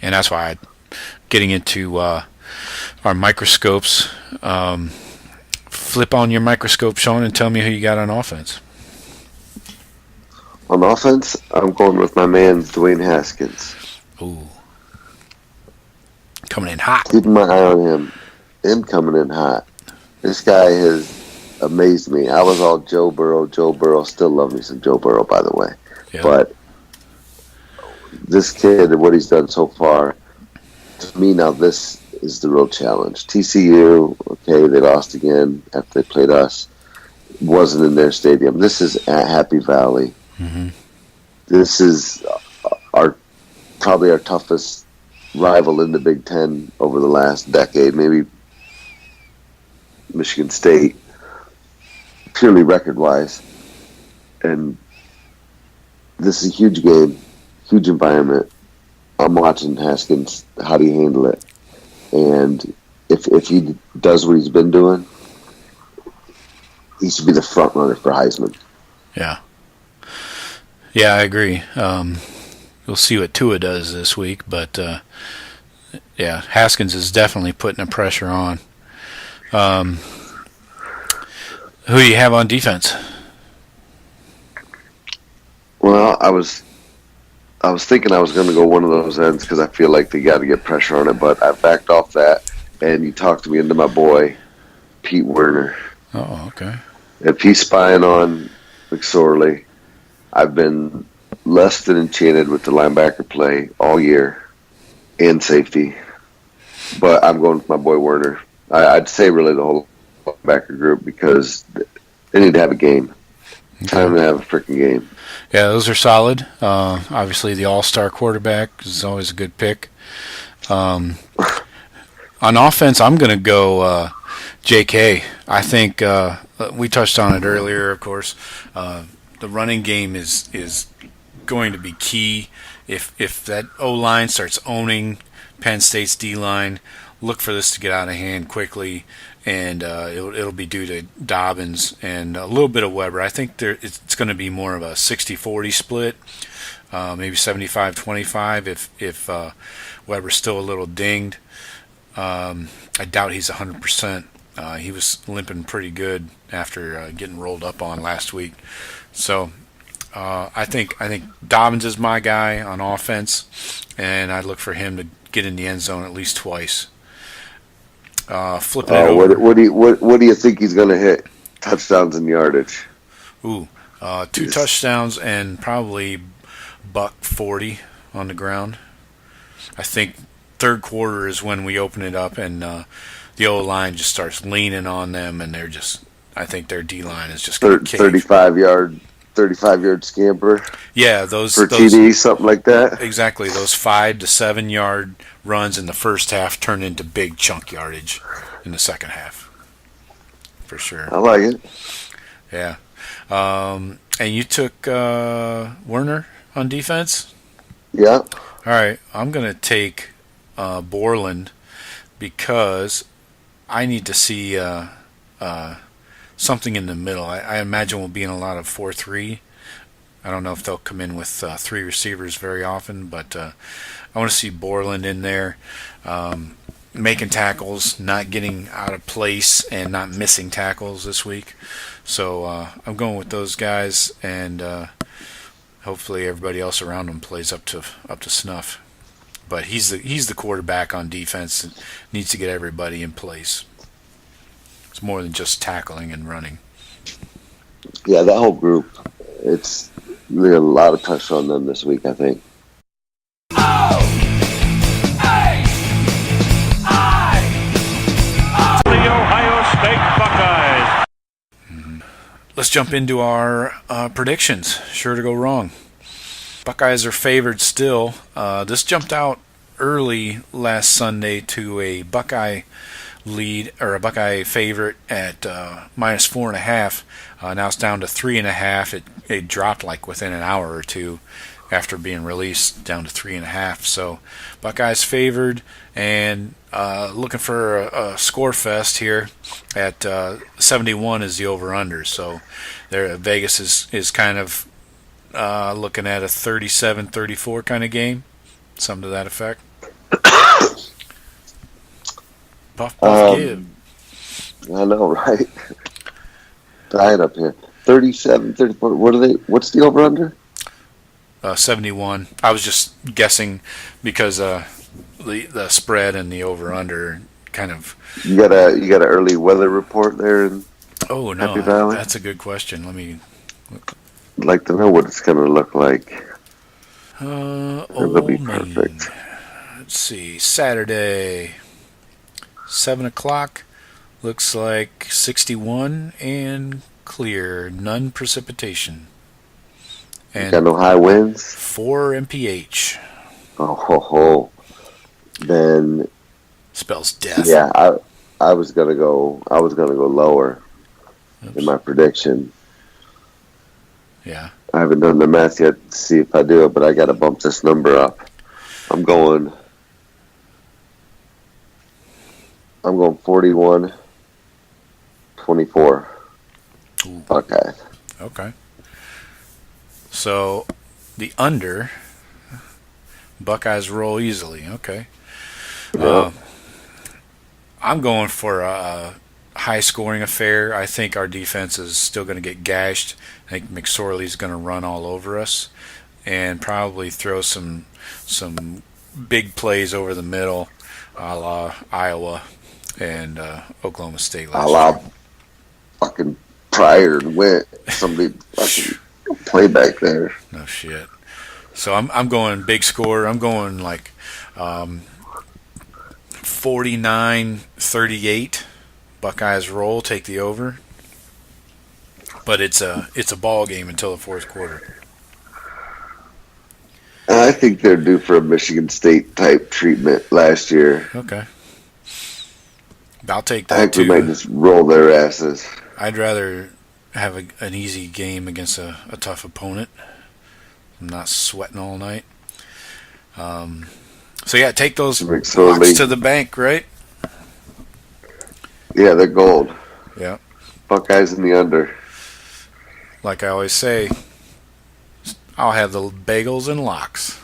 And that's why getting into our microscopes. Flip on your microscope, Shawn, and tell me who you got on offense. On offense, I'm going with my man, Dwayne Haskins. Ooh. Coming in hot. Keeping my eye on him. Him coming in hot. This guy has amazed me. I was all Joe Burrow. Joe Burrow. Still love me some Joe Burrow, by the way. Yep. But this kid, what he's done so far, to me now, this is the real challenge. TCU, okay, they lost again after they played us. Wasn't in their stadium. This is at Happy Valley. Mm-hmm. This is probably our toughest rival in the Big Ten over the last decade, maybe Michigan State, purely record-wise. And this is a huge game, huge environment. I'm watching Haskins. How do you handle it? And if he does what he's been doing, he should be the front runner for Heisman. Yeah. Yeah, I agree. We'll see what Tua does this week, but yeah, Haskins is definitely putting the pressure on. Who do you have on defense? Well, I was thinking I was going to go one of those ends because I feel like they got to get pressure on it, but I backed off that, and you talked me into my boy, Pete Werner. Oh, okay. If he's spying on McSorley, I've been less than enchanted with the linebacker play all year and safety, but I'm going with my boy Werner. I'd say really the whole linebacker group because they need to have a game. Okay. Time to have a freaking game. Yeah, those are solid. Obviously, the all-star quarterback is always a good pick. On offense, I'm going to go J.K. I think we touched on it earlier, of course. The running game is going to be key. If that O-line starts owning Penn State's D-line, look for this to get out of hand quickly, and it'll be due to Dobbins and a little bit of Weber. I think it's going to be more of a 60-40 split, maybe 75-25 if Weber's still a little dinged. I doubt he's 100%. He was limping pretty good after getting rolled up on last week. So I think Dobbins is my guy on offense, and I'd look for him to get in the end zone at least twice. Flipping it over. What do you think he's going to hit? Touchdowns and yardage. Ooh, 2 touchdowns and probably $140 on the ground. I think third quarter is when we open it up and the O-line just starts leaning on them, and I think their D-line is just going to cave. 35-yard scamper. Yeah, those TD, something like that. Exactly, those 5 to 7 yard runs in the first half turn into big chunk yardage in the second half, for sure. I like it. Yeah, and you took Werner on defense. Yeah. All right, I'm gonna take Borland because I need to see something in the middle. I imagine we'll be in a lot of 4-3. I don't know if they'll come in with 3 receivers very often, but I want to see Borland in there, making tackles, not getting out of place, and not missing tackles this week. So I'm going with those guys, and hopefully everybody else around him plays up to snuff. But he's the quarterback on defense and needs to get everybody in place. It's more than just tackling and running. Yeah, that whole group. It's really a lot of pressure on them this week, I think. The Ohio State Buckeyes. Let's jump into our predictions. Sure to go wrong. Buckeyes are favored still. This jumped out early last Sunday to a Buckeye lead, or a Buckeye favorite at minus 4.5. Now it's down to 3.5. It dropped like within an hour or two after being released, down to 3.5. So Buckeyes favored, and looking for a score fest here at 71 is the over/under. So there, Vegas is kind of looking at a 37-34 kind of game, something to that effect. Puff, puff, give. I know, right? Dying up here. 37, 34. What are they? What's the over under? 71. I was just guessing because the spread and the over under kind of. You got an early weather report there in Oh no, Happy Valley. that's a good question. Let me. I'd like to know what it's going to look like. That'll be Old Main. perfect. Let's see. Saturday, 7 o'clock. Looks like 61 and clear. None precipitation. And Got no high winds. 4 mph. Oh ho ho. Then Spells death. yeah, I was gonna go lower in my prediction. Yeah. I haven't done the math yet to see if I do it, but I got to bump this number up. I'm going 41, 24. Ooh. Buckeyes. Okay. So the under, Buckeyes roll easily. Okay. Yeah. I'm going for a high-scoring affair. I think our defense is still going to get gashed. I think McSorley's going to run all over us and probably throw some big plays over the middle, a la Iowa and Oklahoma State last year. Fucking Pryor and Went. Somebody fucking play back there. No shit. So I'm going big score. I'm going like 49-38. Buckeyes roll, take the over. But it's a ball game until the fourth quarter. I think they're due for a Michigan State type treatment last year. Okay. I'll take I that think too. we might just roll their asses. I'd rather have an easy game against a tough opponent. I'm not sweating all night. So yeah, take those locks to the bank, right? Yeah, they're gold. Yeah. Buckeyes in the under. Like I always say, I'll have the bagels and locks.